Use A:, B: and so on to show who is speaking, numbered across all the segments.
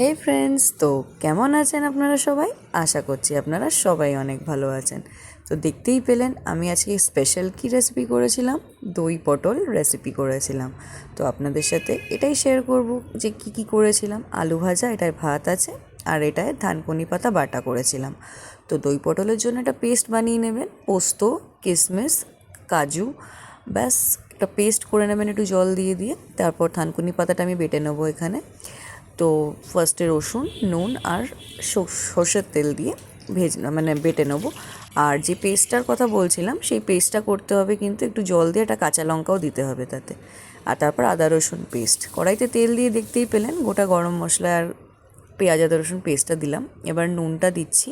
A: এই ফ্রেন্ডস, তো কেমন আছেন আপনারা সবাই? আশা করছি আপনারা সবাই অনেক ভালো আছেন। তো দেখতেই পেলেন আমি আজকে স্পেশাল কি রেসিপি করেছিলাম, দই পটল রেসিপি করেছিলাম। তো আপনাদের সাথে এটাই শেয়ার করব যে কি করেছিলাম। আলু ভাজা, এটায় ভাত আছে, আর এটায় ধানকুনি পাতা বাটা করেছিলাম। তো দই পটলের জন্য একটা পেস্ট বানিয়ে নেবেন, পোস্ত, কিশমিশ, কাজু, ব্যাস একটা পেস্ট করে নেবেন একটু জল দিয়ে দিয়ে। তারপর থানকুনি পাতাটা আমি বেটে নেবো এখানে। তো ফার্স্টে রসুন, নুন আর সর্ষের তেল দিয়ে বেটে নেবো। আর যে পেস্টটার কথা বলছিলাম, সেই পেস্টটা করতে হবে কিন্তু একটু জল দিয়ে, একটা কাঁচা লঙ্কাও দিতে হবে তাতে। আর তারপর আদা রসুন পেস্ট, কড়াইতে তেল দিয়ে দেখতেই পেলেন গোটা গরম মশলা আর পেঁয়াজ আদা রসুন পেস্টটা দিলাম। এবার নুনটা দিচ্ছি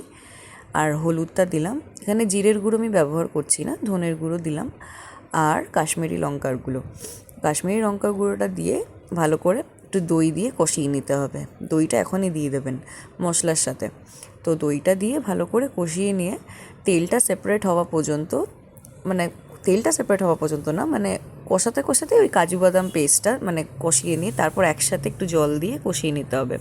A: আর হলুদটা দিলাম। এখানে জিরের গুঁড়ো আমি ব্যবহার করছি না, ধনের গুঁড়ো দিলাম। আর কাশ্মীরি লঙ্কার গুঁড়ো, কাশ্মীরি লঙ্কার গুঁড়োটা দিয়ে ভালো করে একটু দই দিয়ে কষিয়ে নিতে হবে। দইটা এখনই দিয়ে দেবেন মশলার সাথে। তো দইটা দিয়ে ভালো করে কষিয়ে নিয়ে তেলটা সেপারেট হওয়া পর্যন্ত, মানে তেলটা সেপারেট হওয়া পর্যন্ত না, মানে কষাতে কষাতে ওই কাজু বাদাম পেস্টটা কষিয়ে নিয়ে তারপর একসাথে একটু জল দিয়ে কষিয়ে নিতে হবে।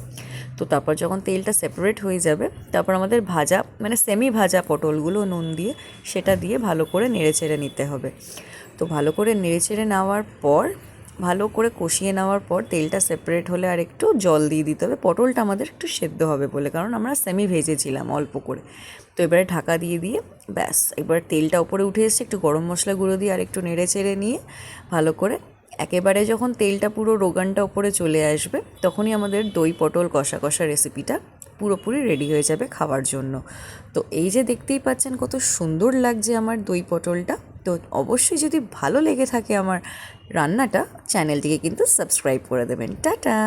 A: তো তারপর যখন তেলটা সেপারেট হয়ে যাবে, তারপর আমাদের ভাজা সেমি ভাজা পটলগুলো নুন দিয়ে সেটা দিয়ে ভালো করে নেড়েচেড়ে নিতে হবে। তো ভালো করে নেড়েচেড়ে নেওয়ার পর, ভালো করে কষিয়ে নেওয়ার পর তেলটা সেপারেট হলে আর একটু জল দিয়ে দিতে হবে। পটলটা আমাদের একটু সেদ্ধ হবে বলে, কারণ আমরা সেমি ভেজেছিলাম অল্প করে। তো এবারে ঢাকা দিয়ে দিয়ে ব্যাস, এবার তেলটা উপরে উঠে এসছে, একটু গরম মশলা গুঁড়ো দিয়ে আর একটু নেড়ে চেড়ে নিয়ে ভালো করে একেবারে যখন তেলটা পুরো রোগানটা উপরে চলে আসবে, তখনই আমাদের দই পটল কষা কষা রেসিপিটা পুরোপুরি রেডি হয়ে যাবে খাওয়ার জন্য। তো এই যে দেখতেই পাচ্ছেন কত সুন্দর লাগছে আমার দই পটলটা। তো অবশ্যই যদি ভালো লেগে থাকে আমার রান্নাটা, চ্যানেলটিকে কিন্তু সাবস্ক্রাইব করে দেবেন। টাটা।